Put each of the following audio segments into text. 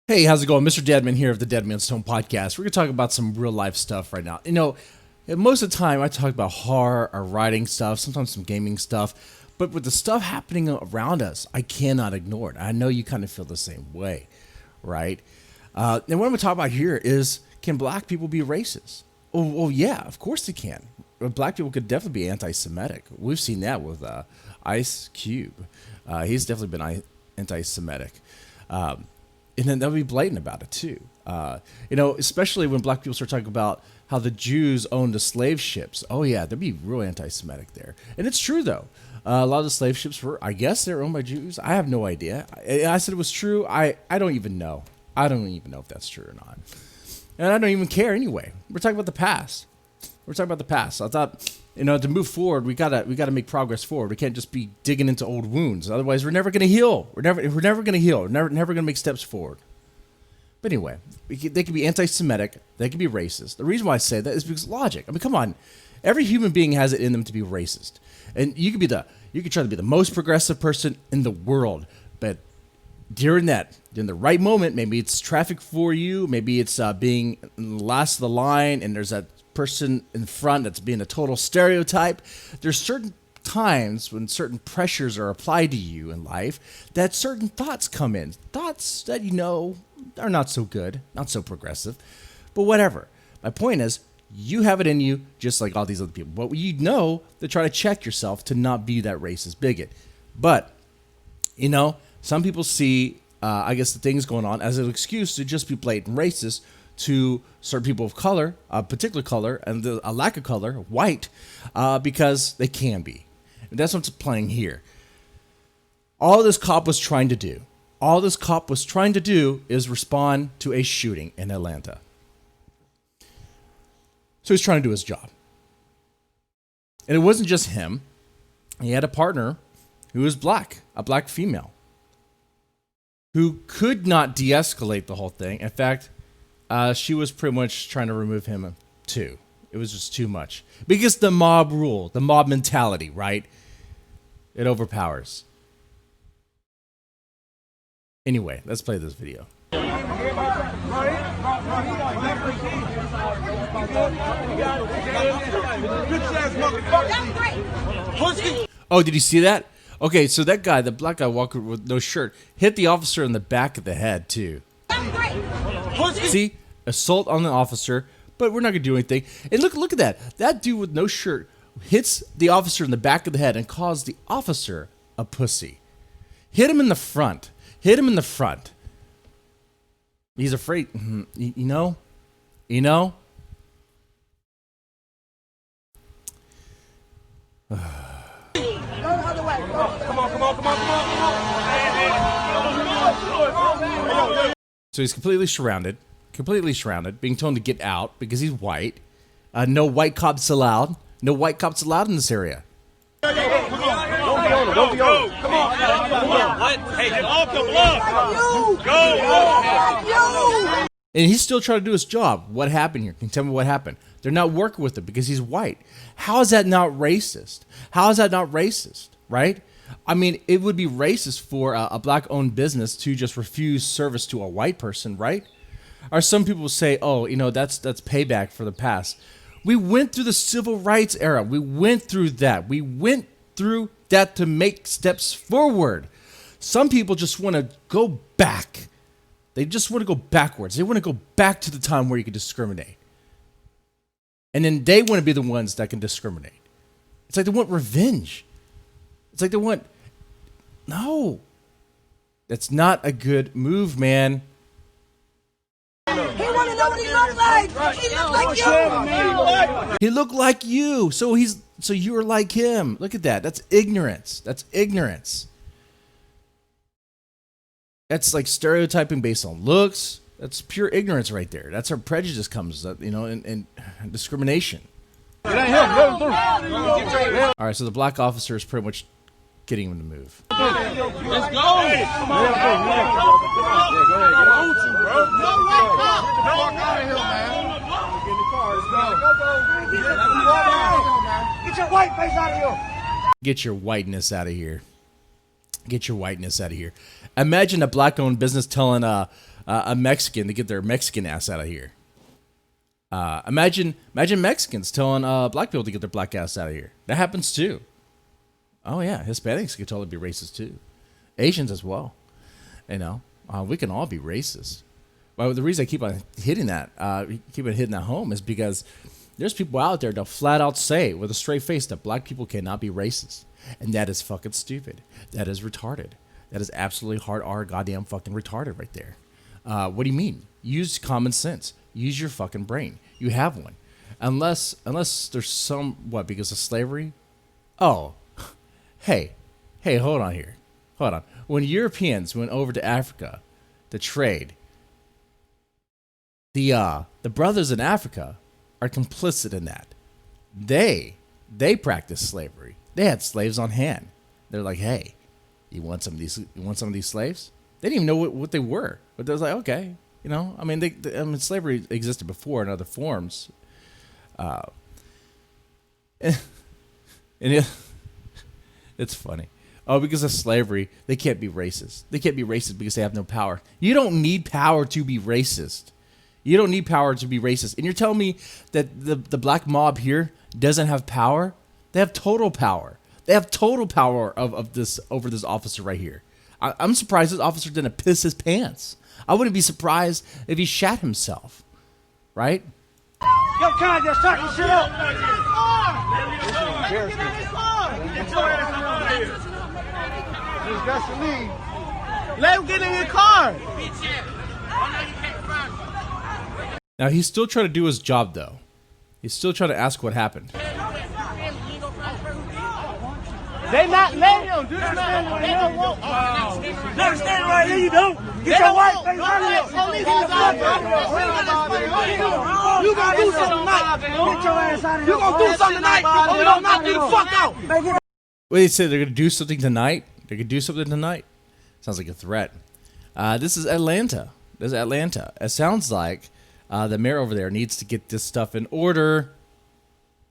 Hey, how's it going? Mr. Deadman here of the Deadman Stone Podcast. We're going to talk about some real life stuff right now. Most of the time I talk about horror or writing stuff, sometimes some gaming stuff, but with the stuff happening around us, I cannot ignore it. I know you kind of feel the same way, right? And what I'm going to talk about here is, can black people be racist? Well, yeah, of course they can. Black people could definitely be anti-Semitic. We've seen that with Ice Cube. He's definitely been anti-Semitic. And then they'll be blatant about it too. Especially when black people start talking about how the Jews owned the slave ships. Oh yeah, they'd be real anti-Semitic there. And it's true though. A lot of the slave ships were, I guess, they're owned by Jews. I have no idea. I said it was true. I don't even know. I don't even know if that's true or not. And I don't even care anyway. We're talking about the past. I thought, to move forward, we gotta make progress forward. We can't just be digging into old wounds. Otherwise, we're never gonna heal. We're never gonna heal. We're never gonna make steps forward. But anyway, they can be anti-Semitic. They can be racist. The reason why I say that is because logic. I mean, come on. Every human being has it in them to be racist, and you can try to be the most progressive person in the world, but during the right moment, maybe it's traffic for you, maybe it's being last of the line, and there's that person in front that's being a total stereotype. There's certain times when certain pressures are applied to you in life that certain thoughts come in. Thoughts that are not so good, not so progressive, but whatever. My point is, you have it in you just like all these other people. But to try to check yourself to not be that racist bigot. But, some people see, the things going on as an excuse to just be blatant racist to certain people of color, a particular color, and a lack of color, white, because they can be. And that's what's playing here. All this cop was trying to do is respond to a shooting in Atlanta. So he's trying to do his job. And it wasn't just him. He had a partner who was black, a black female, who could not de-escalate the whole thing. In fact, she was pretty much trying to remove him too. It was just too much. Because the mob rule, the mob mentality, right? It overpowers. Anyway, let's play this video. Oh, did you see that? Okay, so that guy, the black guy walking with no shirt, hit the officer in the back of the head too. See, assault on the officer, but we're not gonna do anything. And look at that. That dude with no shirt hits the officer in the back of the head and calls the officer a pussy. Hit him in the front. He's afraid. You know. So he's completely surrounded, being told to get out because he's white. No white cops allowed. No white cops allowed in this area. Don't be on him. Come on. What? Hey, get off the block. Go. And he's still trying to do his job. What happened here? Can you tell me what happened? They're not working with him because he's white. How is that not racist? Right? I mean, it would be racist for a black-owned business to just refuse service to a white person, right? Or some people say, that's payback for the past. We went through the civil rights era. We went through that. To make steps forward. Some people just want to go back. They just want to go backwards. They want to go back to the time where you could discriminate. And then they want to be the ones that can discriminate. It's like they want revenge. No. That's not a good move, man. He want to know what he looked like. He looked like you. He looked like you. So you're like him. Look at that. That's ignorance. That's like stereotyping based on looks. That's pure ignorance right there. That's where prejudice comes, and discrimination. All right, so the black officer is pretty much getting him to move. Let's go. Get your white face out of here. Get your whiteness out of here. Get your whiteness out of here. Imagine a black-owned business telling a Mexican to get their Mexican ass out of here. Imagine Mexicans telling black people to get their black ass out of here. That happens too. Oh yeah, Hispanics can totally be racist too. Asians as well. You know, we can all be racist. Well, the reason I keep on hitting that, home is because there's people out there that flat out say with a straight face that black people cannot be racist, and that is fucking stupid. That is retarded. That is absolutely hard R goddamn fucking retarded right there. What do you mean? Use common sense. Use your fucking brain. You have one. Unless there's some, what, because of slavery? Oh, hey, hold on here. Hold on. When Europeans went over to Africa to trade, the brothers in Africa are complicit in that. They practiced slavery. They had slaves on hand. They're like, hey, you want some of these slaves? They didn't even know what they were, but they was like, okay, you know. I mean, slavery existed before in other forms, and it's funny. Oh, because of slavery, they can't be racist. They can't be racist because they have no power. You don't need power to be racist. You don't need power to be racist. And you're telling me that the black mob here doesn't have power? They have total power. They have total power of this over this officer right here. I'm surprised this officer didn't piss his pants. I wouldn't be surprised if he shat himself. Right? Yo, Con, just shut your shit up. There's gasoline. Let him get in your car. Now, he's still trying to do his job, though. He's still trying to ask what happened. They not letting him. Do they don't want. Never stand right here, you don't. Get your white face out of here. You gonna do something tonight. Get your ass out of here. You gonna do something tonight. Or we don't knock you the fuck out. Wait, they said they're going to do something tonight? They could do something tonight? Sounds like a threat. This is Atlanta. It sounds like the mayor over there needs to get this stuff in order.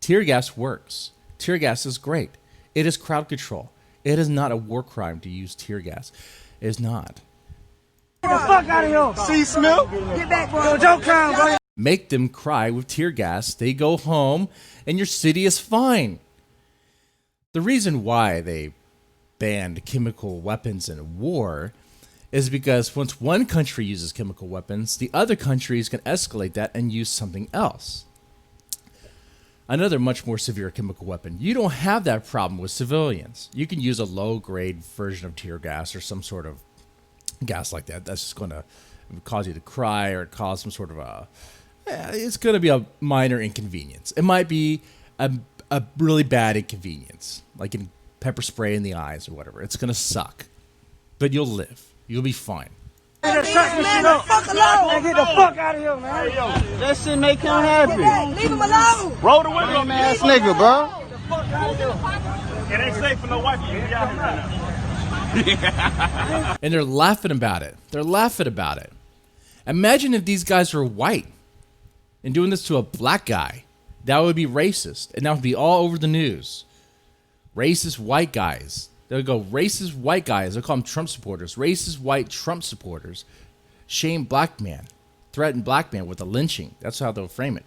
Tear gas works. Tear gas is great. It is crowd control. It is not a war crime to use tear gas. It is not. Get the fuck out of here. See, Smith? Get back, bro. Don't come, bro. Make them cry with tear gas. They go home, and your city is fine. The reason why they banned chemical weapons in war is because once one country uses chemical weapons, the other countries can escalate that and use something else. Another much more severe chemical weapon. You don't have that problem with civilians. You can use a low-grade version of tear gas or some sort of gas like that. That's just going to cause you to cry or cause some sort of it's going to be a minor inconvenience. It might be a really bad inconvenience, like in pepper spray in the eyes or whatever. It's going to suck, but you'll live. You'll be fine. Man, the fuck alone. Man, get the fuck out of here, man. That shit make him happy. Leave him alone. Roll the window, man. Ass nigga, bro. It ain't safe for no white people to be out here right now. And they're laughing about it. Imagine if these guys were white and doing this to a black guy. That would be racist, and that would be all over the news. Racist white guys. They would go, racist white guys. They'll call them Trump supporters. Racist white Trump supporters. Shame black man. Threaten black man with a lynching. That's how they'll frame it.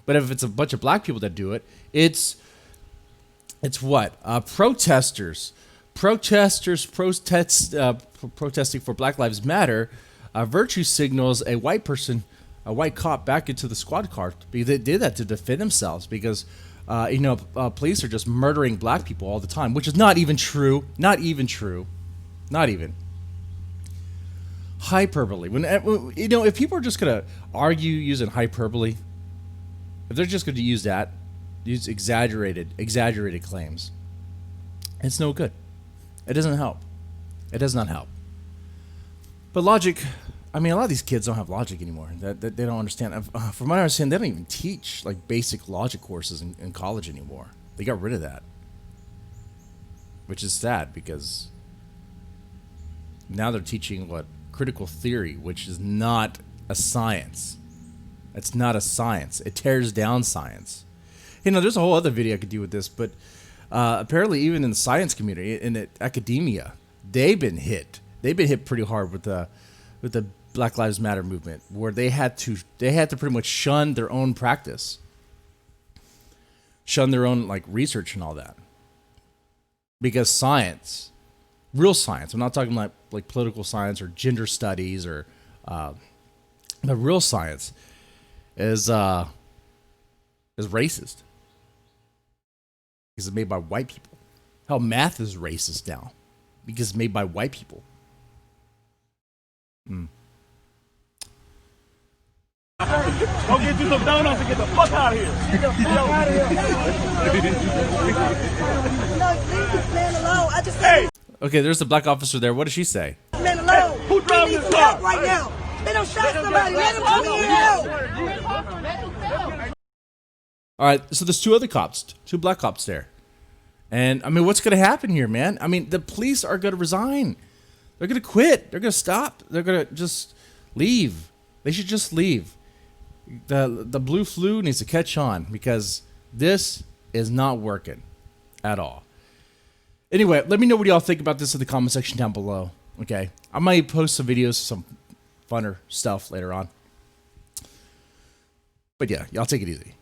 But if it's a bunch of black people that do it, it's what? Protesters. Protesting for Black Lives Matter. Virtue signals a white person, a white cop, back into the squad car. They did that to defend themselves because police are just murdering black people all the time, which is not even true. Not even. Hyperbole. If people are just gonna argue using hyperbole, if they're just going to use exaggerated claims, it's no good. It doesn't help. It does not help. But logic. I mean, a lot of these kids don't have logic anymore. That they don't understand. From what I understand, they don't even teach like basic logic courses in college anymore. They got rid of that, which is sad because now they're teaching critical theory, which is not a science. It's not a science. It tears down science. There's a whole other video I could do with this, but apparently, even in the science community, in academia, they've been hit. They've been hit pretty hard with the Black Lives Matter movement, where they had to pretty much shun their own practice, shun their own like research and all that, because science, real science. I'm not talking like political science or gender studies or the real science is racist because it's made by white people. Hell, math is racist now because it's made by white people. Go get you some donuts and get the fuck out of here. Get the fuck out of here. No, leave this man alone. I just said, Okay, there's the black officer there. What does she say? leave this man alone. Who He drove needs this help car? right now. They don't shot somebody. Let him come in and help. All right, so there's two other cops, two black cops there. And, I mean, what's going to happen here, man? I mean, the police are going to resign. They're going to quit. They're going to stop. They're going to just leave. They should just leave. The blue flu needs to catch on because this is not working at all. Anyway, let me know what y'all think about this in the comment section down below. Okay? I might post some videos, some funner stuff later on. But yeah, y'all take it easy.